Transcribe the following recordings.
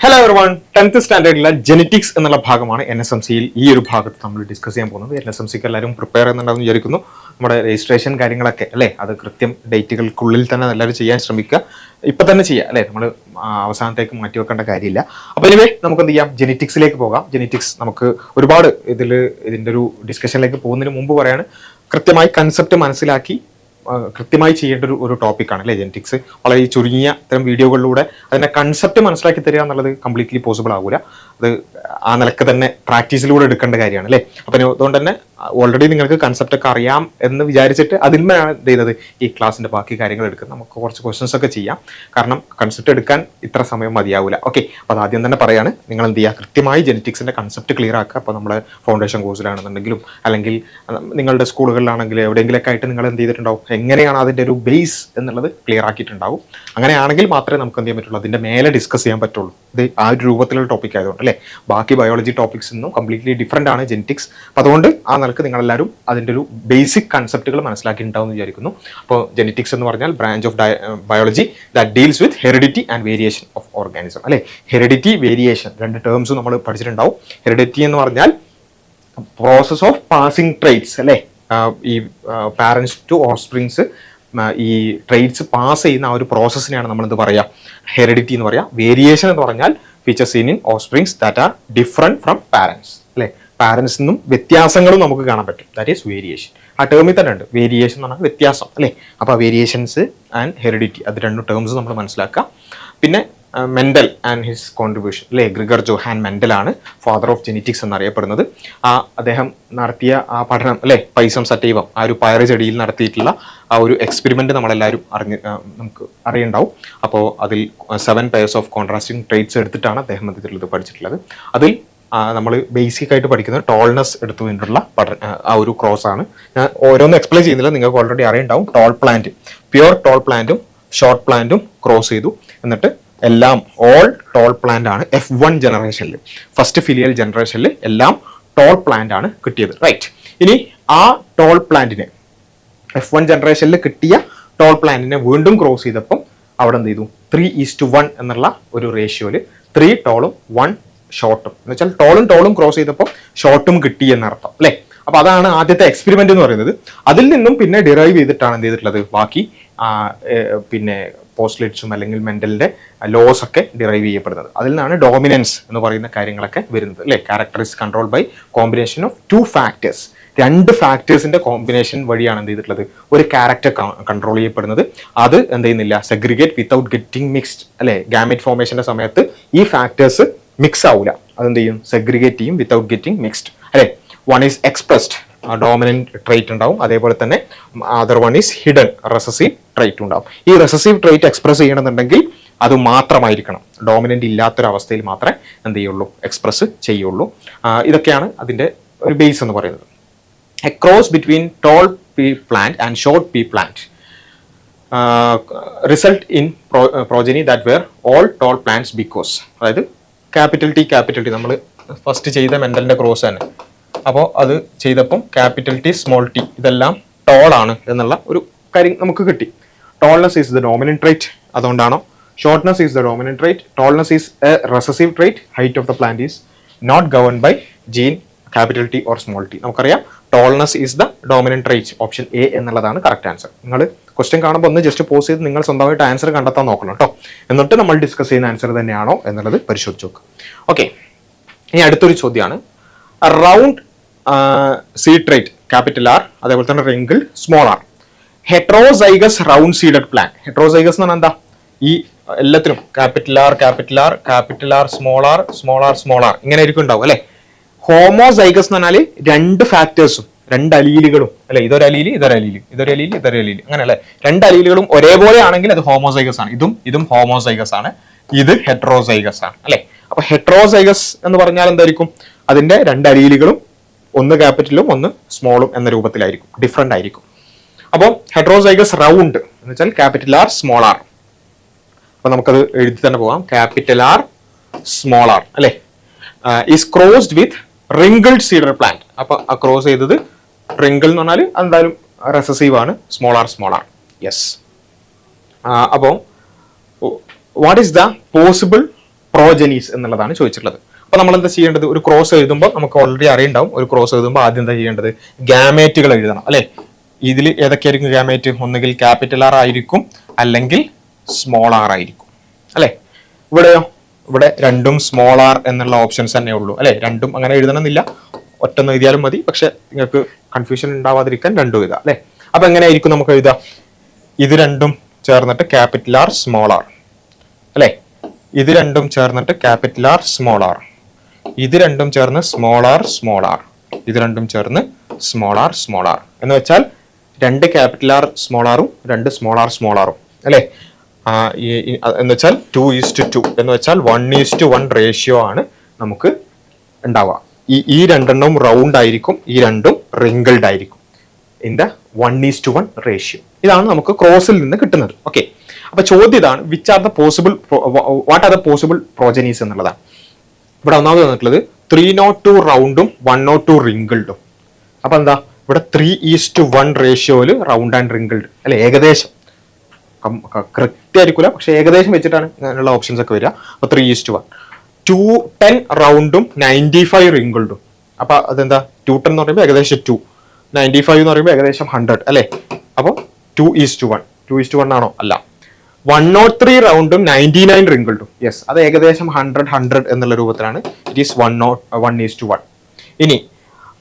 Hello everyone, 10th സ്റ്റാൻഡേർഡിലെ genetics എന്നുള്ള ഭാഗമാണ് NSMCയിൽ ഈ ഒരു ഭാഗത്ത് നമ്മൾ ഡിസ്കസ് ചെയ്യാൻ പോകുന്നത്. NSMCക്ക് എല്ലാവരും പ്രിപ്പയർ ചെയ്യുന്നുണ്ടാവും വിചാരിക്കുന്നു. നമ്മുടെ രജിസ്ട്രേഷൻ കാര്യങ്ങളൊക്കെ അല്ലേ, അത് കൃത്യം ഡേറ്റുകൾക്കുള്ളിൽ തന്നെ എല്ലാവരും ചെയ്യാൻ ശ്രമിക്കുക. ഇപ്പം തന്നെ ചെയ്യുക അല്ലേ, നമ്മൾ അവസാനത്തേക്ക് മാറ്റി വെക്കേണ്ട കാര്യമില്ല. അപ്പോൾ എനിവേ നമുക്ക് എന്ത് ചെയ്യാം, ജെനറ്റിക്സിലേക്ക് പോകാം. ജെനറ്റിക്സ് നമുക്ക് ഒരുപാട് ഇതിൻ്റെ ഒരു ഡിസ്കഷനിലേക്ക് പോകുന്നതിന് മുമ്പ് പറയാണ്, കൃത്യമായി കൺസെപ്റ്റ് മനസ്സിലാക്കി കൃത്യമായി ചെയ്യേണ്ട ഒരു ടോപ്പിക്കാണ് അല്ലേ ജെനറ്റിക്സ്. വളരെ ചുരുങ്ങിയ ഇത്തരം വീഡിയോകളിലൂടെ അതിൻ്റെ കൺസെപ്റ്റ് മനസ്സിലാക്കി തരിക എന്നുള്ളത് കംപ്ലീറ്റ്ലി പോസിബിൾ ആകില്ല. അത് ആ നിലക്ക് തന്നെ പ്രാക്ടീസിലൂടെ എടുക്കേണ്ട കാര്യമാണ് അല്ലേ. അപ്പം അതുകൊണ്ട് തന്നെ ഓൾറെഡി നിങ്ങൾക്ക് കൺസെപ്റ്റ് ഒക്കെ അറിയാം എന്ന് വിചാരിച്ചിട്ട് അതിന്മേലാണ് എന്ത് ചെയ്യുന്നത്, ഈ ക്ലാസ്സിൻ്റെ ബാക്കി കാര്യങ്ങൾ എടുക്കുന്നത്. നമുക്ക് കുറച്ച് ക്വസ്റ്റ്യൻസ് ഒക്കെ ചെയ്യാം, കാരണം കൺസെപ്റ്റ് എടുക്കാൻ ഇത്ര സമയം മതിയാവില്ല. ഓക്കെ, അപ്പോൾ അത് ആദ്യം തന്നെ പറയാണ്, നിങ്ങൾ എന്ത് ചെയ്യുക, കൃത്യമായി ജെനറ്റിക്സിൻ്റെ കൺസെപ്റ്റ് ക്ലിയർ ആക്കുക. അപ്പോൾ നമ്മുടെ ഫൗണ്ടേഷൻ കോഴ്സിലാണെന്നുണ്ടെങ്കിലും അല്ലെങ്കിൽ നിങ്ങളുടെ സ്കൂളുകളിലാണെങ്കിലും എവിടെയെങ്കിലൊക്കെ ആയിട്ട് നിങ്ങൾ എന്ത് ചെയ്തിട്ടുണ്ടാവും, എങ്ങനെയാണ് അതിൻ്റെ ഒരു ബേസ് എന്നുള്ളത് ക്ലിയർ ആക്കിയിട്ടുണ്ടാവും. അങ്ങനെയാണെങ്കിൽ മാത്രമേ നമുക്ക് എന്ത് ചെയ്യാൻ പറ്റുള്ളൂ, അതിൻ്റെ മേലെ ഡിസ്കസ് ചെയ്യാൻ പറ്റുള്ളൂ. ഇത് ആ ഒരു രൂപത്തിലുള്ള ടോപ്പിക് ആയതുകൊണ്ട് അല്ലേ. ബാക്കി ബയോളജി ടോപ്പിക്സ് നിന്നും കംപ്ലീറ്റ്ലി ഡിഫറെൻ്റ് ആണ് ജെനറ്റിക്സ്. അപ്പോൾ അതുകൊണ്ട് ആ നിലക്ക് നിങ്ങളെല്ലാവരും അതിൻ്റെ ഒരു ബേസിക് കൺസെപ്റ്റുകൾ മനസ്സിലാക്കിയിട്ടുണ്ടാവും എന്ന് വിചാരിക്കുന്നു. അപ്പോൾ ജെനറ്റിക്സ് എന്ന് പറഞ്ഞാൽ branch of biology that deals with heredity and variation of organism അല്ലേ. ഹെറിഡിറ്റി, വേരിയേഷൻ രണ്ട് ടേംസും നമ്മൾ പഠിച്ചിട്ടുണ്ടാവും. ഹെറിഡിറ്റി എന്ന് പറഞ്ഞാൽ പ്രോസസ് ഓഫ് പാസിംഗ് ട്രേറ്റ്സ് അല്ലേ, ഈ പാരൻസ് ടു ഓഫ്സ്പ്രിങ്സ് ഈ ട്രേറ്റ്സ് പാസ് ചെയ്യുന്ന ആ ഒരു പ്രോസസ്സിനെയാണ് നമ്മളെന്ത് പറയുക, ഹെറിഡിറ്റി എന്ന് പറയുക. വേരിയേഷൻ എന്ന് പറഞ്ഞാൽ feature scene in offsprings that are different from parents അല്ലേ. പാരൻസിൽ നിന്നും വ്യത്യാസങ്ങളും നമുക്ക് കാണാൻ പറ്റും, ദാറ്റ് ഈസ് വേരിയേഷൻ. ആ ടേമിൽ തന്നെ ഉണ്ട് വേരിയേഷൻ എന്ന് പറഞ്ഞാൽ വ്യത്യാസം അല്ലേ. അപ്പോൾ വേരിയേഷൻസ് ആൻഡ് ഹെറിഡിറ്റി അത് രണ്ട് ടേംസ് നമ്മൾ മനസ്സിലാക്കുക. പിന്നെ മെൻഡൽ ആൻഡ് ഹിസ് കോൺട്രിബ്യൂഷൻ അല്ലേ, ഗ്രിഗർ ജോഹാൻ മെൻഡലാണ് ഫാദർ ഓഫ് ജെനറ്റിക്സ് എന്നറിയപ്പെടുന്നത്. അദ്ദേഹം നടത്തിയ ആ പഠനം അല്ലേ, പൈസം സറ്റൈവം, ആ ഒരു പയറ് ചെടിയിൽ നടത്തിയിട്ടുള്ള ആ ഒരു എക്സ്പെരിമെൻറ്റ് നമ്മളെല്ലാവരും നമുക്ക് അറിയുണ്ടാവും. അപ്പോൾ അതിൽ 7 pairs ഓഫ് കോൺട്രാസ്റ്റിംഗ് ട്രേറ്റ്സ് എടുത്തിട്ടാണ് അദ്ദേഹം ഇത് പഠിച്ചിട്ടുള്ളത്. അതിൽ നമ്മൾ ബേസിക് ആയിട്ട് പഠിക്കുന്നത് ടോൾനെസ് എടുത്തു വേണ്ടിയിട്ടുള്ള ആ ഒരു ക്രോസ് ആണ്. ഞാൻ ഓരോന്നും എക്സ്പ്ലെയിൻ ചെയ്യുന്നില്ല, നിങ്ങൾക്ക് ഓൾറെഡി അറിയുണ്ടാവും. ടോൾ പ്ലാന്റ്, പ്യുവർ ടോൾ പ്ലാന്റും ഷോർട്ട് പ്ലാന്റും ക്രോസ് ചെയ്തു. എന്നിട്ട് എല്ലാം ഓൾ ടോൾ പ്ലാന്റ് ആണ് F1 ജനറേഷനിൽ, ഫസ്റ്റ് ഫിലിയൽ ജനറേഷനിൽ എല്ലാം ടോൾ പ്ലാന്റ് ആണ് കിട്ടിയത്. റൈറ്റ്, ഇനി ആ ടോൾ പ്ലാന്റിനെ F1 ജനറേഷനിൽ കിട്ടിയ ടോൾ പ്ലാന്റിനെ വീണ്ടും ക്രോസ് ചെയ്തപ്പം അവിടെ എന്ത് ചെയ്തു, 3:1 എന്നുള്ള ഒരു റേഷ്യോയിൽ 3 ടോളും 1 ഷോർട്ടും, എന്ന് വെച്ചാൽ ടോളും ക്രോസ് ചെയ്തപ്പോൾ ഷോർട്ടും കിട്ടി എന്നർത്ഥം അല്ലേ. അപ്പോൾ അതാണ് ആദ്യത്തെ എക്സ്പെരിമെന്റ് എന്ന് പറയുന്നത്. അതിൽ നിന്നും പിന്നെ ഡിറൈവ് ചെയ്തിട്ടാണ് എന്ത് ചെയ്തിട്ടുള്ളത്, ബാക്കി പിന്നെ പോസ്റ്റ്ലേറ്റ്സും അല്ലെങ്കിൽ മെന്റലിന്റെ ലോസ് ഒക്കെ ഡിറൈവ് ചെയ്യപ്പെടുന്നത്. അതിൽ നിന്നാണ് ഡോമിനൻസ് എന്ന് പറയുന്ന കാര്യങ്ങളൊക്കെ വരുന്നത് അല്ലേ. Character is control by combination of 2 factors. 2 ഫാക്ടേഴ്സിന്റെ കോമ്പിനേഷൻ വഴിയാണ് എന്ത് ചെയ്തിട്ടുള്ളത്, ഒരു ക്യാരക്ടർ കൺട്രോൾ ചെയ്യപ്പെടുന്നത്. അത് എന്ത് ചെയ്യുന്നില്ല, സെഗ്രിഗേറ്റ് വിത്തൗട്ട് ഗെറ്റിംഗ് മിക്സ്ഡ് അല്ലേ. ഗാമെറ്റ് ഫോർമേഷന്റെ സമയത്ത് ഈ ഫാക്ടേഴ്സ് മിക്സ് ആവില്ല, അതെന്ത് ചെയ്യും, സെഗ്രിഗേറ്റ് ചെയ്യും വിത്തൗട്ട് ഗെറ്റിംഗ് മിക്സ്ഡ് അല്ലേ. One is expressed, dominant trait ഉണ്ടാവും. അതേപോലെ തന്നെ other one is hidden, recessive trait ഉണ്ടാവും. ഈ റെസസീവ് ട്രേറ്റ് എക്സ്പ്രസ് ചെയ്യണമെന്നുണ്ടെങ്കിൽ അത് മാത്രമായിരിക്കണം, ഡോമിനന്റ് ഇല്ലാത്തൊരവസ്ഥയിൽ മാത്രമേ എന്ത് ചെയ്യുള്ളൂ, എക്സ്പ്രസ് ചെയ്യുള്ളൂ. ഇതൊക്കെയാണ് അതിൻ്റെ ഒരു ബേസ് എന്ന് പറയുന്നത്. A cross between tall pea plant and short pea plant result in progeny that were all tall plants because, അതായത് ക്യാപിറ്റൽ ടി നമ്മൾ ഫസ്റ്റ് ചെയ്ത മെന്റലിന്റെ ക്രോസ് തന്നെ. അപ്പോൾ അത് ചെയ്തപ്പം ക്യാപിറ്റൽ ടി, സ്മോൾ ടി ഇതെല്ലാം ടോൾ ആണ് എന്നുള്ള ഒരു കാര്യം നമുക്ക് കിട്ടി. Tallness is the dominant trait, അതുകൊണ്ടാണോ. Shortness is the dominant trait. Tallness is a recessive trait. Height of the plant is not govern by gene capital T or small T. നമുക്കറിയാം tallness is the dominant trait, option A എന്നുള്ളതാണ് correct answer. നിങ്ങൾ question കാണുമ്പോൾ ഒന്ന് just pose ചെയ്ത് നിങ്ങൾ സ്വന്തമായിട്ട് answer കണ്ടെത്താൻ നോക്കണം കേട്ടോ. എന്നിട്ട് നമ്മൾ ഡിസ്കസ് ചെയ്യുന്ന ആൻസർ തന്നെയാണോ എന്നുള്ളത് പരിശോധിച്ച് നോക്കുക. ഓക്കെ, ഇനി അടുത്തൊരു ചോദ്യമാണ്. Round seed trait capital R, അതേപോലെ തന്നെ wrinkle small R. Heterozygous round seeded plant. Heterozygous എന്ന് പറഞ്ഞാൽ എന്താ, ഈ എല്ലാത്തിനും ക്യാപിറ്റൽ ആർ സ്മോൾ ആർ ഇങ്ങനെ ആയിരിക്കും ഉണ്ടാവും അല്ലെ. ഹോമോസൈഗസ് എന്ന് പറഞ്ഞാൽ 2 ഫാക്ടേഴ്സും 2 അലീലുകളും അല്ലെ, ഇതൊരു അലീല് അങ്ങനെ അല്ലെ. 2 അലീലുകളും ഒരേപോലെ ആണെങ്കിൽ അത് ഹോമോസൈഗസ് ആണ്. ഇതും ഹോമോസൈഗസ് ആണ്, ഇത് ഹെട്രോസൈഗസ് ആണ് അല്ലെ. അപ്പൊ ഹെട്രോസൈഗസ് എന്ന് പറഞ്ഞാൽ എന്തായിരിക്കും, അതിന്റെ 2 അലീലുകളും ഒന്ന് ക്യാപിറ്റലും ഒന്ന് സ്മോളും എന്ന രൂപത്തിലായിരിക്കും, ഡിഫറെന്റ് ആയിരിക്കും. അപ്പോൾ ഹെട്രോസൈഗസ് റൗണ്ട് എന്ന് വെച്ചാൽ ക്യാപിറ്റൽ ആർ സ്മോൾ ആർ. അപ്പൊ നമുക്കത് എഴുതി തന്നെ പോവാം, ക്യാപിറ്റൽ ആർ സ്മോൾ ആർ അല്ലെ. Is crossed with wrinkled cedar plant. അപ്പൊ ആ ക്രോസ് ചെയ്തത് റിങ്കിൾ എന്ന് പറഞ്ഞാൽ എന്തായാലും റെസസീവ് ആണ്, സ്മോൾ ആർ യെസ്. അപ്പോൾ what is the possible progenies എന്നുള്ളതാണ് ചോദിച്ചിട്ടുള്ളത്. അപ്പൊ നമ്മൾ എന്താ ചെയ്യേണ്ടത്? ഒരു ക്രോസ് എഴുതുമ്പോൾ നമുക്ക് ഓൾറെഡി അറിയുണ്ടാവും, ഒരു ക്രോസ് എഴുതുമ്പോൾ ആദ്യം എന്താ ചെയ്യേണ്ടത്? ഗാമേറ്റുകൾ എഴുതണം അല്ലെ. ഇതിൽ ഏതൊക്കെയായിരിക്കും ഗാമേറ്റ്? ഒന്നുകിൽ ക്യാപിറ്റൽ ആർ ആയിരിക്കും, അല്ലെങ്കിൽ സ്മോൾ ആർ ആയിരിക്കും അല്ലെ. ഇവിടെയോ? ഇവിടെ രണ്ടും സ്മോൾ ആർ എന്നുള്ള ഓപ്ഷൻസ് തന്നെ ഉള്ളൂ അല്ലെ. രണ്ടും അങ്ങനെ എഴുതണമെന്നില്ല, ഒറ്റൊന്നും എഴുതിയാലും മതി. പക്ഷെ നിങ്ങൾക്ക് കൺഫ്യൂഷൻ ഉണ്ടാവാതിരിക്കാൻ രണ്ടും എഴുതാം അല്ലെ. അപ്പൊ എങ്ങനെയായിരിക്കും നമുക്ക് എഴുതാം? ഇത് രണ്ടും ചേർന്നിട്ട് ക്യാപിറ്റൽ ആർ സ്മോൾ ആർ അല്ലെ. ഇത് രണ്ടും ചേർന്നിട്ട് ക്യാപിറ്റൽ ആർ സ്മോൾ ആർ. ഇത് രണ്ടും ചേർന്ന് സ്മോൾ ആർ സ്മോൾ ആർ. ഇത് രണ്ടും ചേർന്ന് സ്മോൾ ആർ സ്മോൾ ആർ എന്ന് വെച്ചാൽ രണ്ട് ക്യാപിറ്റൽ ആർ സ്മോൾ ആറും രണ്ട് സ്മോൾ ആറും അല്ലെ. എന്ന് വെച്ചാൽ 2:2 എന്ന് വെച്ചാൽ 1:1 റേഷ്യോ ആണ് നമുക്ക് ഉണ്ടാവുക. ഈ രണ്ടെണ്ണവും റൗണ്ട് ആയിരിക്കും, ഈ രണ്ടും റിങ്കിൾഡ് ആയിരിക്കും ഇൻ ദ 1:1 റേഷ്യോ. ഇതാണ് നമുക്ക് ക്രോസിൽ നിന്ന് കിട്ടുന്നത്. ഓക്കെ, അപ്പൊ ചോദ്യം ഇതാണ്, what are the possible progenies എന്നുള്ളതാണ്. ഇവിടെ ഒന്നാമത് വന്നിട്ടുള്ളത് 302 റൗണ്ടും 102 റിങ്കിൾഡും. അപ്പൊ എന്താ ഇവിടെ 3:1 റേഷ്യോയില് റൗണ്ട് ആൻഡ് റിങ്കിൾഡ് അല്ലെ. ഏകദേശം കൃത്യമായിരിക്കില്ല, പക്ഷെ ഏകദേശം വെച്ചിട്ടാണ് അങ്ങനെയുള്ള ഓപ്ഷൻസ് ഒക്കെ വരിക. അപ്പൊ 3:1. 210 റൗണ്ടും 95 റിങ്കിൾഡും. അപ്പൊ അതെന്താ? 210 എന്ന് പറയുമ്പോൾ ഏകദേശം 2, 95 എന്ന് പറയുമ്പോൾ ഏകദേശം 100 അല്ലെ. അപ്പൊ 2:1. 2:1 ആണോ? അല്ല. 103 റൗണ്ടും 99 റിങ്കിൾഡും. യെസ്, അത് ഏകദേശം 100 എന്നുള്ള രൂപത്തിലാണ്. It is 1:1. ഇനി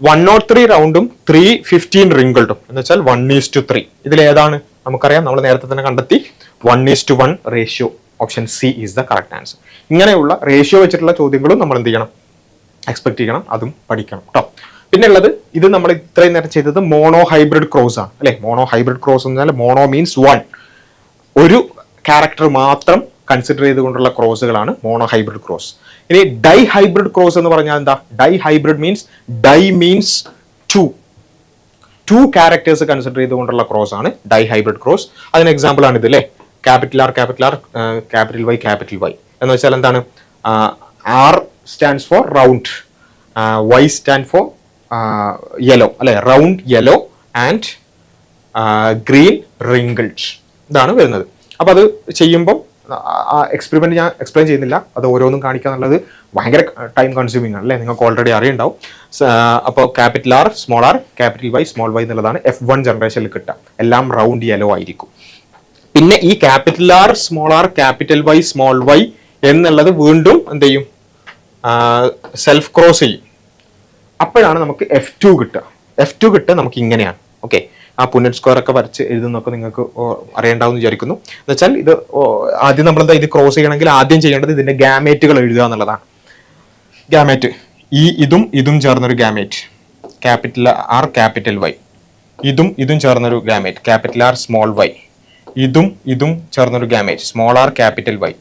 103 റൗണ്ടും 315 റിങ്കിൾഡും എന്ന് വെച്ചാൽ 1:3. ഇതിൽ ഏതാണ്? നമുക്കറിയാം, നമ്മൾ നേരത്തെ തന്നെ കണ്ടെത്തി 1:1 ratio. Option C is the correct answer. ഇങ്ങനെയുള്ള റേഷ്യോ വെച്ചിട്ടുള്ള ചോദ്യങ്ങളും നമ്മൾ എന്ത് ചെയ്യണം? എക്സ്പെക്ട് ചെയ്യണം, അതും പഠിക്കണം കേട്ടോ. പിന്നെ ഉള്ളത്, ഇത് നമ്മൾ ഇത്രയും നേരം ചെയ്തത് മോണോഹൈബ്രിഡ് ക്രോസ് ആണ് അല്ലെ. മോണോഹൈബ്രിഡ് ക്രോസ് എന്ന് പറഞ്ഞാൽ മോണോ മീൻസ് വൺ, ഒരു ക്യാരക്ടർ മാത്രം കൺസിഡർ ചെയ്തുകൊണ്ടുള്ള ക്രോസുകളാണ് മോണോഹൈബ്രിഡ് ക്രോസ്. ഇനി ഡൈഹൈബ്രിഡ് ക്രോസ് എന്ന് പറഞ്ഞാൽ എന്താ? Dihybrid means di means two characters consider ചെയ്തുകൊണ്ടുള്ള ക്രോസ് ആണ് ഡൈഹൈബ്രിഡ് ക്രോസ്. അതിന് എക്സാമ്പിൾ ആണ് ഇത് അല്ലേ. ക്യാപിറ്റൽ ആർ ക്യാപിറ്റൽ വൈ എന്ന് വെച്ചാൽ എന്താണ്? R stands for round, Y stand for yellow അല്ലെ. Round yellow and green wrinkled, ഇതാണ് വരുന്നത്. അപ്പൊ അത് ചെയ്യുമ്പോൾ എക്സ്പെരിമെന്റ് ഞാൻ എക്സ്പ്ലെയിൻ ചെയ്യുന്നില്ല, അത് ഓരോന്നും കാണിക്കുക എന്നുള്ളത് ഭയങ്കര ടൈം കൺസ്യൂമിംഗ് ആണ് അല്ലേ. നിങ്ങൾക്ക് ഓൾറെഡി അറിയുണ്ടാവും. അപ്പോൾ capital R capital Y small Y എന്നുള്ളതാണ് F1 ജനറേഷനിൽ കിട്ടുക. എല്ലാം റൗണ്ട് യെല്ലോ ആയിരിക്കും. പിന്നെ ഈ capital R capital Y small Y എന്നുള്ളത് വീണ്ടും എന്ത് ചെയ്യും? സെൽഫ് ക്രോസ് ചെയ്യും. അപ്പോഴാണ് നമുക്ക് F2 കിട്ടുക. F2 കിട്ടുക നമുക്ക് ഇങ്ങനെയാണ്. ഓക്കെ, ആ പുന്നറ്റ് സ്ക്വയർ ഒക്കെ വരച്ച് എഴുതുന്നൊക്കെ നിങ്ങൾക്ക് അറിയണ്ടാവും വിചാരിക്കുന്നു. എന്ന് വെച്ചാൽ ഇത് ആദ്യം നമ്മളെന്താ, ഇത് ക്രോസ് ചെയ്യണമെങ്കിൽ ആദ്യം ചെയ്യേണ്ടത് ഇതിന്റെ ഗാമേറ്റുകൾ എഴുതുക എന്നുള്ളതാണ്. ഗാമേറ്റ് ഇതും ചേർന്നൊരു gamete capital R capital Y. ഇതും ചേർന്നൊരു gamete capital R small Y. ഇതും ചേർന്നൊരു gamete small R capital Y.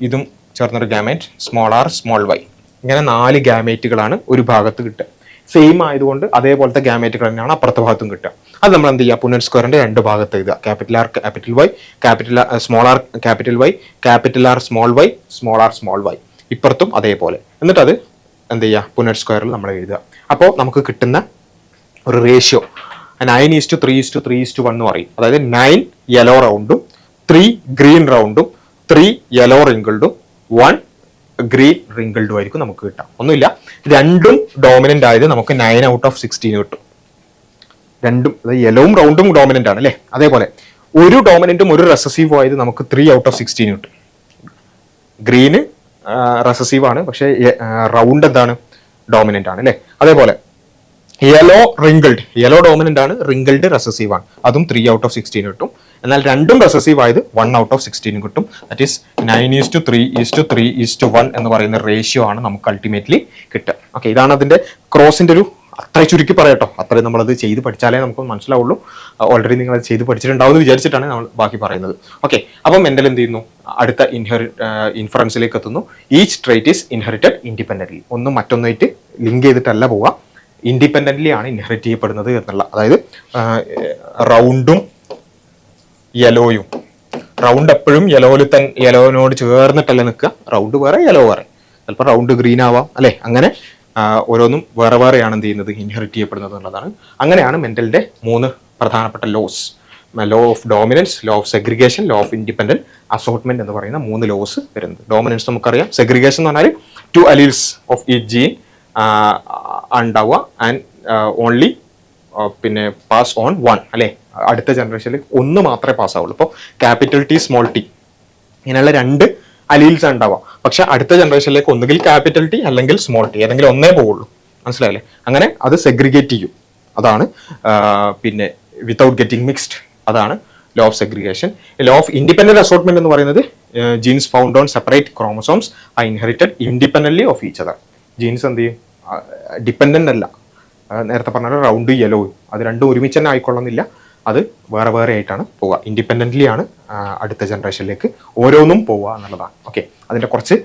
ഇതും ചേർന്നൊരു gamete small R small Y. ഇങ്ങനെ 4 ഗാമേറ്റുകളാണ് ഒരു ഭാഗത്ത് കിട്ടുക. സെയിം ആയതുകൊണ്ട് അതേപോലത്തെ ഗാമേറ്റുകൾ തന്നെയാണ് അപ്പുറത്തെ ഭാഗത്തും കിട്ടുക. അത് നമ്മൾ എന്ത് ചെയ്യുക? പുന്നറ്റ് സ്ക്വയറിന്റെ 2 ഭാഗത്ത് എഴുതുക. Capital R capital Y, small R capital Y, capital R small Y, small Y. ഇപ്പുറത്തും അതേപോലെ. എന്നിട്ട് അത് എന്ത് ചെയ്യുക? പുന്നറ്റ് സ്ക്വയറിൽ നമ്മൾ എഴുതുക. അപ്പോൾ നമുക്ക് കിട്ടുന്ന ഒരു റേഷ്യോ 9:3:3:1 എന്ന് പറയും. അതായത് 9 യെല്ലോ റൗണ്ടും 3 ഗ്രീൻ റൗണ്ടും 3 യെല്ലോ റിങ്കിൾഡും 1 ഗ്രീൻ റിങ്കിൾഡും ആയിരിക്കും നമുക്ക് കിട്ടാം. ഒന്നുമില്ല, രണ്ടും ഡോമിനന്റ് ആയത് നമുക്ക് 9/16 കിട്ടും. രണ്ടും യെല്ലോവും റൗണ്ടും ഡോമിനന്റ് ആണ് അല്ലേ. അതേപോലെ ഒരു ഡോമിനന്റും ഒരു റെസസീവും ആയത് നമുക്ക് 3/16 കിട്ടും. ഗ്രീന് റെസസീവ് ആണ്, പക്ഷേ റൗണ്ട് എന്താണ്? ഡോമിനന്റ് ആണ് അല്ലേ. അതേപോലെ യെല്ലോ ഡോമിനന്റ് ആണ്, റിങ്കിൾഡ് റെസസീവ് ആണ്, അതും 3/16 കിട്ടും. എന്നാൽ രണ്ടും റെസസീവ് ആയത് 1/16 കിട്ടും. ദാറ്റ് ഈസ് 9:3:3:1 എന്ന് പറയുന്ന റേഷ്യോ ആണ് നമുക്ക് അൾട്ടിമേറ്റ്ലി കിട്ടുക. ഓക്കെ, ഇതാണ് അതിന്റെ ക്രോസിന്റെ ഒരു അത്ര ചുരുക്കി പറയട്ടോ. അത്രയും നമ്മളത് ചെയ്ത് പഠിച്ചാലേ നമുക്ക് മനസ്സിലാവുള്ളൂ. ഓൾറെഡി നിങ്ങൾ അത് ചെയ്ത് പഠിച്ചിട്ടുണ്ടാവും എന്ന് വിചാരിച്ചിട്ടാണ് നമ്മൾ ബാക്കി പറയുന്നത്. ഓക്കെ, അപ്പം മെൻഡൽ എന്ത് ചെയ്യുന്നു? അടുത്ത ഇൻഫറൻസിലേക്ക് എത്തുന്നു. Each trait is inherited independently. ഒന്നും മറ്റൊന്നായിട്ട് ലിങ്ക് ചെയ്തിട്ടല്ല പോവുക, ഇൻഡിപെൻഡന്റ്ലി ആണ് ഇൻഹെറിറ്റ് ചെയ്യപ്പെടുന്നത് എന്നുള്ള. അതായത് റൗണ്ടും യെലോയും, റൗണ്ട് എപ്പോഴും യെലോനോട് ചേർന്നിട്ടല്ല നിൽക്കുക. റൗണ്ട് വേറെ യെല്ലോ വേറെ, ചിലപ്പോൾ റൗണ്ട് ഗ്രീൻ ആവാം അല്ലെ. അങ്ങനെ ഓരോന്നും വേറെയാണ് എന്ത് ചെയ്യുന്നത്? ഇൻഹെറിറ്റ് ചെയ്യപ്പെടുന്നത് എന്നുള്ളതാണ്. അങ്ങനെയാണ് മെന്റലിന്റെ 3 പ്രധാനപ്പെട്ട laws. Law of dominance, law of segregation, law of independent assortment എന്ന് പറയുന്ന 3 ലോസ് വരുന്നത്. ഡോമിനൻസ് നമുക്കറിയാം, സെഗ്രിഗേഷൻ എന്ന് പറഞ്ഞാൽ 2 alleles ഓഫ് ഈച്ച് ജീൻ ഉണ്ടാവുക ആൻഡ് ഓൺലി പിന്നെ പാസ് ഓൺ 1 അല്ലേ, അടുത്ത ജനറേഷനിൽ 1 മാത്രമേ പാസ് ആവുള്ളൂ. ഇപ്പോൾ ക്യാപിറ്റൽ ടി സ്മോൾ ടി ഇങ്ങനെയുള്ള 2 അലീൽസ് ഉണ്ടാവുക. പക്ഷെ അടുത്ത ജനറേഷനിലേക്ക് ഒന്നുകിൽ ക്യാപിറ്റൽ ടി അല്ലെങ്കിൽ സ്മോൾ ടി ഏതെങ്കിലും ഒന്നേ പോവുള്ളൂ. മനസ്സിലായില്ലേ? അങ്ങനെ അത് സെഗ്രിഗേറ്റ് ചെയ്യും. അതാണ് പിന്നെ വിത്തൗട്ട് ഗെറ്റിംഗ് മിക്സ്ഡ്, അതാണ് law of segregation. Law of independent assortment എന്ന് പറയുന്നത് genes found on separate chromosomes are inherited independently of each other. Genes എന്ത് ചെയ്യും? ഡിപ്പെൻഡന്റ് അല്ല. നേരത്തെ പറഞ്ഞ റൗണ്ട് യെല്ലോ, അത് രണ്ടും ഒരുമിച്ച് തന്നെ ആയിക്കൊള്ളുന്നില്ല, അത് വേറെ വേറെ ആയിട്ടാണ് പോവുക. ഇൻഡിപെൻഡൻ്റ്ലി ആണ് അടുത്ത ജനറേഷനിലേക്ക് ഓരോന്നും പോവുക എന്നുള്ളതാണ്. ഓക്കെ, അതിൻ്റെ കുറച്ച്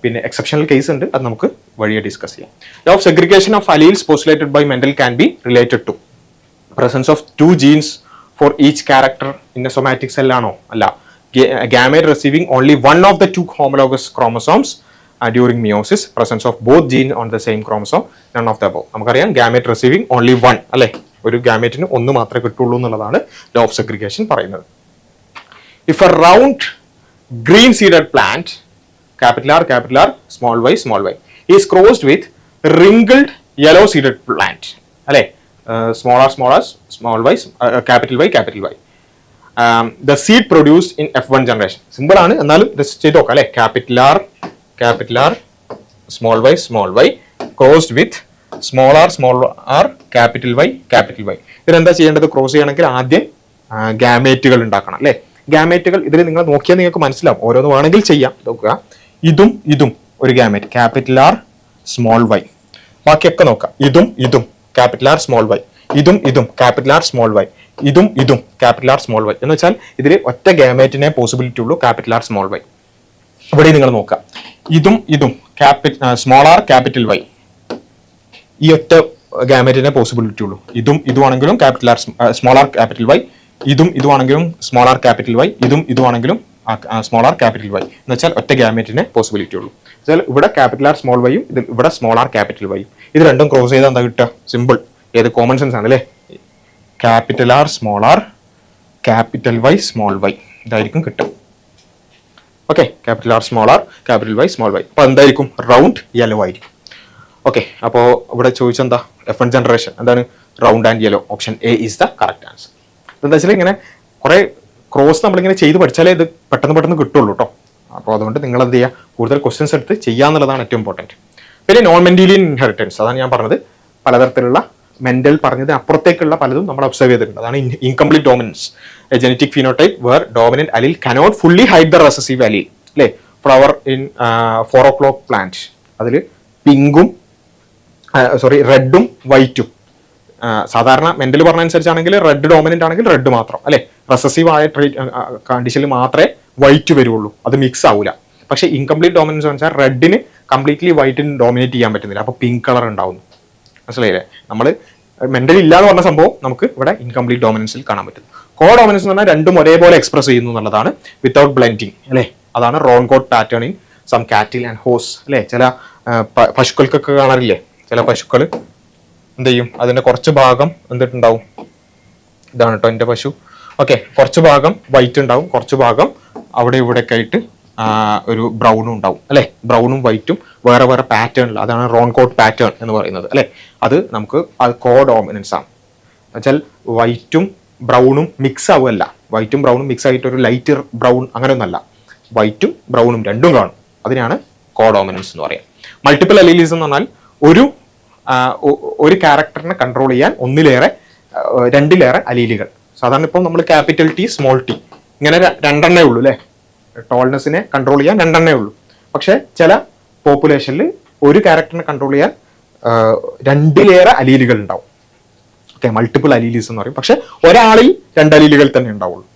പിന്നെ എക്സെപ്ഷണൽ കേസ് ഉണ്ട്, അത് നമുക്ക് വഴിയെ ഡിസ്കസ് ചെയ്യാം. Law of segregation of alleles postulated by Mendel can be related to presence of 2 genes for each character in a somatic cell ആണോ? അല്ല. Gamete receiving only 1 of the 2 homologous chromosomes during meiosis, presence of both gene on the same chromosome, none of the above. നമുക്കറിയാം gamete receiving only 1 അല്ലേ, ഒരു ഗാമേറ്റിന് 1 മാത്രമേ കിട്ടുള്ളൂ എന്നുള്ളതാണ് law of segregation പറയുന്നത്. If A round green seeded plant capital R small y is crossed with wrinkled yellow seeded plant അല്ലേ, small r small y capital Y the seed produced in F1 generation. Simple ആണ്, എന്നാലും ചെയ്ത് നോക്കാം അല്ലേ. capital R small y crossed with small r capital Y. ഇതിനെന്താ ചെയ്യേണ്ടത്? Cross ചെയ്യണമെങ്കിൽ ആദ്യം ഗാമേറ്റുകൾ ഉണ്ടാക്കണം അല്ലേ. ഗാമേറ്റുകൾ ഇതിൽ നിങ്ങൾ നോക്കിയാൽ നിങ്ങൾക്ക് മനസ്സിലാവും, ഓരോന്ന് വേണമെങ്കിൽ ചെയ്യാം. നോക്കുക, ഇതും ഒരു gamete capital R small y, ബാക്കിയൊക്കെ നോക്കാം. ഇതും ക്യാപിറ്റൽ R സ്മോൾ y, ഇതും ക്യാപിറ്റൽ R സ്മോൾ y, ഇതും ക്യാപിറ്റൽ R സ്മോൾ y എന്ന് വെച്ചാൽ ഇതിൽ ഒറ്റ ഗാമേറ്റിനെ പോസിബിലിറ്റി ഉള്ളൂ, ക്യാപിറ്റൽ R സ്മോൾ y. ഇവിടെ നിങ്ങൾ നോക്കാം, ഇതും സ്മോൾ r ക്യാപിറ്റൽ Y, ഈ ഒറ്റ ഗാമേറ്റിനെ പോസിബിലിറ്റി ഉള്ളൂ. ഇതുമാണെങ്കിലും capital R small r capital Y, ഇതുമാണെങ്കിലും സ്മോൾ r ക്യാപിറ്റൽ Y, ഇതുമാണെങ്കിലും സ്മോൾ r ക്യാപിറ്റൽ Y എന്ന് വെച്ചാൽ ഒറ്റ ഗാമേറ്റിനെ പോസിബിലിറ്റി ഉള്ളൂ. വെച്ചാൽ ഇവിടെ ക്യാപിറ്റൽ R സ്മോൾ വൈയും ഇവിടെ സ്മോൾ r ക്യാപിറ്റൽ Y, ഇത് രണ്ടും ക്രോസ് ചെയ്താൽ എന്താ കിട്ടുക? സിമ്പിൾ, ഏത് കോമൺ സെൻസ് ആണ് അല്ലേ. Capital R small r capital Y small y ഇതായിരിക്കും കിട്ടും. Okay, capital R small r capital Y small y. അപ്പോൾ എന്തായിരിക്കും? റൗണ്ട് യെല്ലോ ആയിരിക്കും. ഓക്കെ, അപ്പോൾ ഇവിടെ ചോദിച്ചെന്താ? F1 ജനറേഷൻ എന്താണ്? Round and yellow. Option A is the correct answer. എന്താ വെച്ചാൽ ഇങ്ങനെ കുറേ ക്രോസ് നമ്മളിങ്ങനെ ചെയ്ത് പഠിച്ചാലേ ഇത് പെട്ടെന്ന് കിട്ടുള്ളൂ കേട്ടോ. അപ്പോൾ അതുകൊണ്ട് നിങ്ങൾ എന്ത് ചെയ്യുക? കൂടുതൽ ക്വസ്റ്റ്യൻസ് എടുത്ത് ചെയ്യാന്നുള്ളതാണ് ഏറ്റവും ഇമ്പോർട്ടൻറ്റ്. പിന്നെ നോൺ മെൻഡലിയൻ ഇൻഹെറിറ്റൻസ്, അതാണ് ഞാൻ പറഞ്ഞത്. പലതരത്തിലുള്ള മെന്റൽ പറഞ്ഞത് അപ്പുറത്തേക്കുള്ള പലതും നമ്മൾ ഒബ്സർവ് ചെയ്തിട്ടുണ്ട്. അതാണ് incomplete dominance, a genetic phenotype where dominant allele cannot fully hide the recessive allele അല്ലേ. ഫ്ലവർ ഇൻ 4 o'clock പ്ലാന്റ്, അതിൽ പിങ്കും റെഡും വൈറ്റും. സാധാരണ മെന്റൽ പറഞ്ഞ അനുസരിച്ചാണെങ്കിൽ റെഡ് ഡോമിനന്റ് ആണെങ്കിൽ റെഡ് മാത്രം അല്ലെ, റെസസീവ് ആയ കണ്ടീഷനിൽ മാത്രമേ വൈറ്റ് വരുള്ളൂ, അത് മിക്സ് ആവില്ല. പക്ഷേ ഇൻകംപ്ലീറ്റ് ഡോമിനൻസ് എന്ന് വെച്ചാൽ റെഡിന് കംപ്ലീറ്റ്ലി വൈറ്റിന് ഡോമിനേറ്റ് ചെയ്യാൻ പറ്റുന്നില്ല, അപ്പോൾ പിങ്ക് കളർ ഉണ്ടാവുന്നു. മനസ്സിലായില്ലേ? നമ്മൾ മെന്റൽ ഇല്ലാതെ പറഞ്ഞ സംഭവം നമുക്ക് ഇവിടെ ഇൻകംപ്ലീറ്റ് ഡോമിനൻസിൽ കാണാൻ പറ്റും. കോ ഡോമിനൻസ് എന്ന് പറഞ്ഞാൽ രണ്ടും ഒരേപോലെ എക്സ്പ്രസ് ചെയ്യുന്നു എന്നുള്ളതാണ്, വിത്തൗട്ട് ബ്ലെൻഡിങ് അല്ലേ. അതാണ് roan coat pattern in some cattle and horse അല്ലേ. ചില പശുക്കൾക്കൊക്കെ കാണാറില്ലേ, ചില പശുക്കൾ എന്ത് ചെയ്യും, അതിന്റെ കുറച്ച് ഭാഗം എന്തിട്ടുണ്ടാവും, ഇതാണ് കേട്ടോ എൻ്റെ പശു. ഓക്കെ, കുറച്ച് ഭാഗം വൈറ്റ് ഉണ്ടാവും, കുറച്ച് ഭാഗം അവിടെ ഇവിടെയൊക്കെ ആയിട്ട് ഒരു ബ്രൗണും ഉണ്ടാവും അല്ലെ. ബ്രൗണും വൈറ്റും വേറെ വേറെ പാറ്റേണിൽ, അതാണ് റോൺ കോട്ട് പാറ്റേൺ എന്ന് പറയുന്നത് അല്ലെ. അത് നമുക്ക് അത് കോ ഡോമിനൻസ് ആണ്. എന്നുവെച്ചാൽ വൈറ്റും ബ്രൗണും മിക്സ് ആവുമല്ല, വൈറ്റും ബ്രൗണും മിക്സ് ആയിട്ട് ഒരു ലൈറ്റ് ബ്രൗൺ അങ്ങനെയൊന്നല്ല, വൈറ്റും ബ്രൗണും രണ്ടും കാണും, അതിനാണ് കോ ഡോമിനൻസ് എന്ന് പറയാം. മൾട്ടിപ്പിൾ അലീലിസ് എന്ന് പറഞ്ഞാൽ ഒരു ക്യാരക്ടറിനെ കൺട്രോൾ ചെയ്യാൻ രണ്ടിലേറെ അലീലുകൾ. സാധാരണ ഇപ്പോൾ നമ്മൾ ക്യാപിറ്റൽ ടി സ്മോൾ ടി ഇങ്ങനെ രണ്ടെണ്ണേ ഉള്ളൂ അല്ലേ, ടോൾനെസ്സിനെ കൺട്രോൾ ചെയ്യാൻ രണ്ടെണ്ണേ ഉള്ളൂ. പക്ഷെ ചില പോപ്പുലേഷനിൽ ഒരു ക്യാരക്ടറിനെ കൺട്രോൾ ചെയ്യാൻ രണ്ടിലേറെ അലീലുകൾ ഉണ്ടാവും. ഓക്കെ, മൾട്ടിപ്പിൾ അലീലീസ് എന്ന് പറയും. പക്ഷെ ഒരാളിൽ 2 അലീലുകൾ തന്നെ ഉണ്ടാവുള്ളൂ.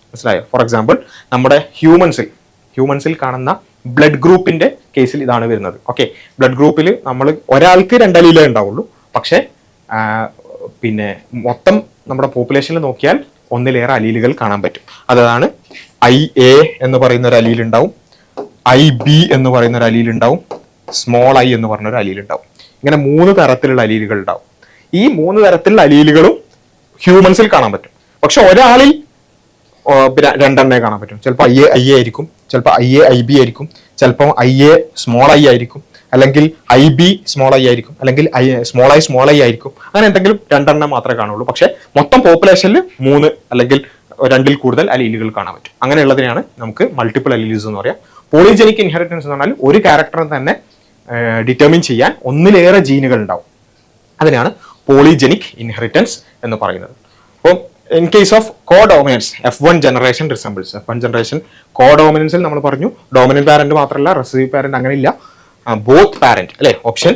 മനസ്സിലായോ? ഫോർ എക്സാമ്പിൾ നമ്മുടെ ഹ്യൂമൻസിൽ കാണുന്ന ബ്ലഡ് ഗ്രൂപ്പിന്റെ കേസിൽ ഇതാണ് വരുന്നത്. ഓക്കെ, ബ്ലഡ് ഗ്രൂപ്പിൽ നമ്മൾ ഒരാൾക്ക് 2 അലീലേ ഉണ്ടാവുള്ളൂ. പക്ഷെ പിന്നെ മൊത്തം നമ്മുടെ പോപ്പുലേഷനിൽ നോക്കിയാൽ ഒന്നിലേറെ അലീലുകൾ കാണാൻ പറ്റും. അതാണ് IA എന്ന് പറയുന്ന ഒരു അലീൽ ഉണ്ടാവും, IB എന്ന് പറയുന്ന ഒരു അലീൽ ഉണ്ടാവും, സ്മോൾ I എന്ന് പറഞ്ഞ ഒരു അലീൽ ഉണ്ടാവും. ഇങ്ങനെ 3 തരത്തിലുള്ള അലീലുകൾ ഉണ്ടാവും. ഈ 3 തരത്തിലുള്ള അലീലുകളും ഹ്യൂമൻസിൽ കാണാൻ പറ്റും. പക്ഷെ ഒരാളിൽ രണ്ടെണ്ണേ കാണാൻ പറ്റും. ചിലപ്പോൾ ഐ എ ആയിരിക്കും, ചിലപ്പോൾ IB ആയിരിക്കും, ചിലപ്പോൾ IA സ്മോൾ ഐ ആയിരിക്കും, അല്ലെങ്കിൽ IB സ്മോൾ ഐ ആയിരിക്കും, അല്ലെങ്കിൽ സ്മോൾ ഐ ആയിരിക്കും. അങ്ങനെ എന്തെങ്കിലും രണ്ടെണ്ണം മാത്രമേ കാണുള്ളൂ. പക്ഷെ മൊത്തം പോപ്പുലേഷനിൽ 3 അല്ലെങ്കിൽ 2ൽ കൂടുതൽ അലീലുകൾ കാണാൻ പറ്റും. അങ്ങനെയുള്ളതിനെയാണ് നമുക്ക് മൾട്ടിപ്പിൾ അലീൽസ് എന്ന് പറയാം. പോളിജനിക് ഇൻഹെറിറ്റൻസ് എന്ന് പറഞ്ഞാൽ ഒരു ക്യാരക്ടറിനെ തന്നെ ഡിറ്റർമിൻ ചെയ്യാൻ ഒന്നിലേറെ ജീനുകൾ ഉണ്ടാവും. അതിനാണ് പോളിജനിക് ഇൻഹെറിറ്റൻസ് എന്ന് പറയുന്നത്. അപ്പോൾ in case of codominance F1 generation resembles. F1 generation കോഡോമിനൻസിൽ നമ്മൾ പറഞ്ഞു ഡോമിനന്റ് പാരന്റ് മാത്രമല്ല റെസീവ് പാരന്റ് അങ്ങനെ ഇല്ല, ബോത്ത് പാരന്റ് അല്ലെ. Option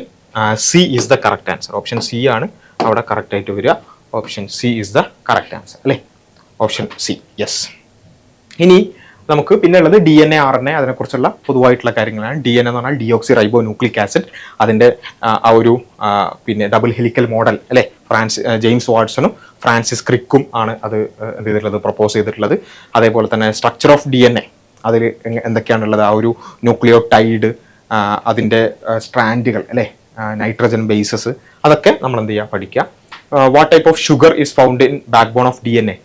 C is the correct answer. Option C ആണ് അവിടെ കറക്റ്റ് ആയിട്ട് വരിക. Option C is the correct answer അല്ലെ. Option C, yes. ഇനി നമുക്ക് പിന്നെ ഉള്ളത് DNA RNA, അതിനെക്കുറിച്ചുള്ള പൊതുവായിട്ടുള്ള കാര്യങ്ങളാണ്. DNA എന്ന് പറഞ്ഞാൽ ഡിയോക്സി റൈബോ ന്യൂക്ലിക് ആസിഡ്. അതിൻ്റെ ആ ഒരു പിന്നെ ഡബിൾ ഹെലിക്കൽ മോഡൽ അല്ലെ ജെയിംസ് വാട്സണും ഫ്രാൻസിസ് ക്രിക്കും ആണ് അത് എന്ത് ചെയ്തിട്ടുള്ളത്, പ്രപ്പോസ് ചെയ്തിട്ടുള്ളത്. അതേപോലെ തന്നെ സ്ട്രക്ചർ ഓഫ് DNA അതിൽ എന്തൊക്കെയാണുള്ളത്, ആ ഒരു ന്യൂക്ലിയോടൈഡ്, അതിൻ്റെ സ്ട്രാൻഡുകൾ അല്ലെ, നൈട്രജൻ ബേസസ്, അതൊക്കെ നമ്മൾ എന്ത് ചെയ്യുക, പഠിക്കുക. What type of sugar is found in backbone of DNA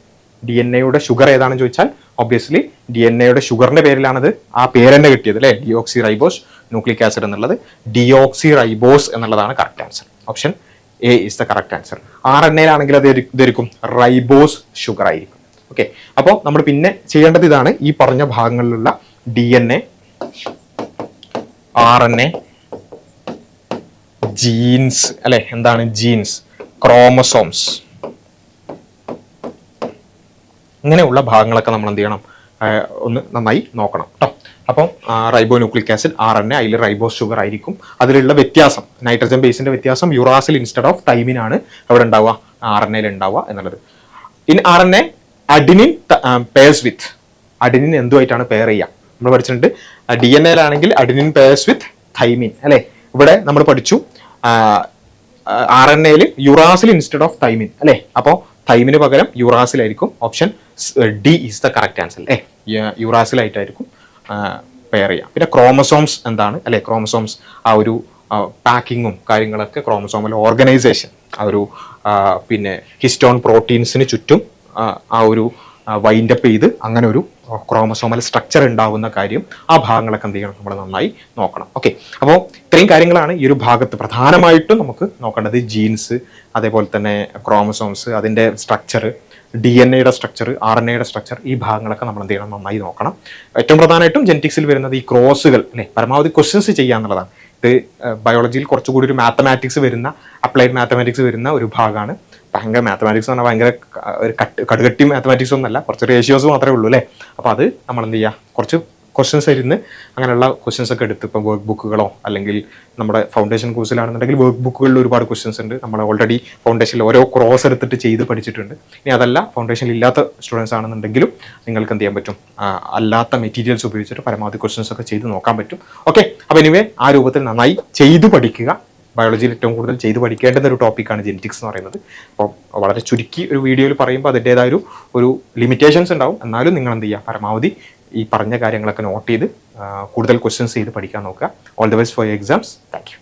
യുടെ ഷുഗർ ഏതാണെന്ന് ചോദിച്ചാൽ ഒബ്വിയസ്ലി DNA യുടെ ഷുഗറിന്റെ പേരിലാണത് ആ പേര് തന്നെ കിട്ടിയത് അല്ലെ. ഡിയോക്സി റൈബോസ് ന്യൂക്ലിക് ആസിഡ് എന്നുള്ളത് ഡിയോക്സി റൈബോസ് എന്നുള്ളതാണ് correct answer. Option A is the correct answer. RNA-ലാണെങ്കിൽ അത് ഇതായിരിക്കും റൈബോസ് ഷുഗർ ആയിരിക്കും. ഓക്കെ, അപ്പോൾ നമ്മൾ പിന്നെ ചെയ്യേണ്ടത് ഇതാണ്. ഈ പറഞ്ഞ ഭാഗങ്ങളിലുള്ള DNA, RNA, ജീൻസ് അല്ലെ, എന്താണ് ജീൻസ്, ക്രോമസോംസ്, ഇങ്ങനെയുള്ള ഭാഗങ്ങളൊക്കെ നമ്മൾ എന്ത് ചെയ്യണം, ഒന്ന് നന്നായി നോക്കണം കേട്ടോ. അപ്പം റൈബോ ന്യൂക്ലിക് ആസിഡ് RNA, അതിൽ റൈബോസ് ഷുഗർ ആയിരിക്കും. അതിലുള്ള വ്യത്യാസം, നൈട്രജൻ ബേസിന്റെ വ്യത്യാസം, യുറാസിൽ ഇൻസ്റ്റെഡ് ഓഫ് തൈമിനാണ് അവിടെ ഉണ്ടാവുക, RNA-യിൽ ഉണ്ടാവുക എന്നുള്ളത്. In RNA adenine pairs with, adenine എന്തുമായിട്ടാണ് പെയർ ചെയ്യുക നമ്മൾ പഠിച്ചിട്ടുണ്ട്. DNA-ലാണെങ്കിൽ അഡിനിൻ പേഴ്സ് വിത്ത് തൈമിൻ അല്ലെ. ഇവിടെ നമ്മൾ പഠിച്ചു RNA-യിൽ യുറാസിൽ ഇൻസ്റ്റെഡ് ഓഫ് തൈമിൻ അല്ലെ. അപ്പോൾ തൈമിന് പകരം യുറാസിലായിരിക്കും. Option D is the correct answer അല്ലേ. യുറാസിലായിട്ടായിരിക്കും പെയർ ചെയ്യാം. പിന്നെ ക്രോമസോംസ് എന്താണ് അല്ലെ, ക്രോമസോംസ് ആ ഒരു പാക്കിങ്ങും കാര്യങ്ങളൊക്കെ, ക്രോമസോമൽ ഓർഗനൈസേഷൻ, ആ ഒരു പിന്നെ ഹിസ്റ്റോൺ പ്രോട്ടീൻസിന് ചുറ്റും ആ ഒരു വൈൻഡപ്പ് ചെയ്ത് അങ്ങനെ ഒരു ക്രോമസോമൽ സ്ട്രക്ചർ ഉണ്ടാവുന്ന കാര്യം, ആ ഭാഗങ്ങളൊക്കെ എന്ത് ചെയ്യണം, നമ്മൾ നന്നായി നോക്കണം. ഓക്കെ, അപ്പോൾ ഇത്രയും കാര്യങ്ങളാണ് ഈ ഒരു ഭാഗത്ത് പ്രധാനമായിട്ടും നമുക്ക് നോക്കേണ്ടത്. ജീൻസ്, അതേപോലെ തന്നെ ക്രോമസോംസ്, അതിൻ്റെ സ്ട്രക്ചർ, DNA-യുടെ സ്ട്രക്ചർ, RNA-യുടെ സ്ട്രക്ചർ, ഈ ഭാഗങ്ങളൊക്കെ നമ്മൾ എന്ത് ചെയ്യണം, നന്നായി നോക്കണം. ഏറ്റവും പ്രധാനമായിട്ടും ജെനറ്റിക്സിൽ വരുന്നത് ഈ ക്രോസുകൾ അല്ലെ, പരമാവധി ക്വസ്റ്റ്യൻസ് ചെയ്യുക എന്നുള്ളതാണ്. ഇത് ബയോളജിയിൽ കുറച്ചുകൂടി ഒരു മാത്തമാറ്റിക്സ് വരുന്ന, അപ്ലൈഡ് മാത്തമാറ്റിക്സ് വരുന്ന ഒരു ഭാഗമാണ്. ഭയങ്കര മാത്തമാറ്റിക്സ് എന്ന് പറഞ്ഞാൽ ഭയങ്കര ഒരു കടുകട്ടി മാത്തമാറ്റിക്സ് ഒന്നല്ല, കുറച്ച് റേഷ്യോസ് മാത്രമേ ഉള്ളൂ അല്ലേ. അപ്പോൾ അത് നമ്മൾ എന്ത് ചെയ്യുക, കുറച്ച് ക്വസ്റ്റ്യൻസ് ഇരുന്ന് അങ്ങനെയുള്ള ക്വസ്റ്റ്യൻസ് ഒക്കെ എടുത്ത്, ഇപ്പോൾ വർക്ക് ബുക്കുകളോ അല്ലെങ്കിൽ നമ്മുടെ ഫൗണ്ടേഷൻ കോഴ്സിലാണെന്നുണ്ടെങ്കിൽ വർക്ക് ബുക്കുകളിൽ ഒരുപാട് ക്വസ്റ്റ്യൻസ് ഉണ്ട്. നമ്മൾ ഓൾറെഡി ഫൗണ്ടേഷനിൽ ഓരോ ക്രോസ് എടുത്തിട്ട് ചെയ്ത് പഠിച്ചിട്ടുണ്ട്. ഇനി അതല്ല ഫൗണ്ടേഷനിൽ ഇല്ലാത്ത സ്റ്റുഡൻസ് ആണെന്നുണ്ടെങ്കിലും നിങ്ങൾക്ക് എന്ത് ചെയ്യാൻ പറ്റും, അല്ലാത്ത മെറ്റീരിയൽസ് ഉപയോഗിച്ചിട്ട് പരമാവധി ക്വസ്റ്റ്യൻസ് ഒക്കെ ചെയ്ത് നോക്കാൻ പറ്റും. ഓക്കെ, അപ്പോൾ എനിവേ ആ രൂപത്തിൽ നന്നായി ചെയ്ത് പഠിക്കുക. ബയോളജിയിൽ ഏറ്റവും കൂടുതൽ ചെയ്ത് പഠിക്കേണ്ടുന്ന ഒരു ടോപ്പിക്കാണ് ജെനറ്റിക്സ് എന്ന് പറയുന്നത്. അപ്പോൾ വളരെ ചുരുക്കി ഒരു വീഡിയോയിൽ പറയുമ്പോൾ അതിൻ്റേതായ ഒരു ലിമിറ്റേഷൻസ് ഉണ്ടാവും. എന്നാലും നിങ്ങൾ എന്ത് ചെയ്യുക, പരമാവധി ഈ പറഞ്ഞ കാര്യങ്ങളൊക്കെ നോട്ട് ചെയ്ത് കൂടുതൽ ക്വസ്റ്റ്യൻസ് ചെയ്ത് പഠിക്കാൻ നോക്കുക. All the best for your exams. Thank you.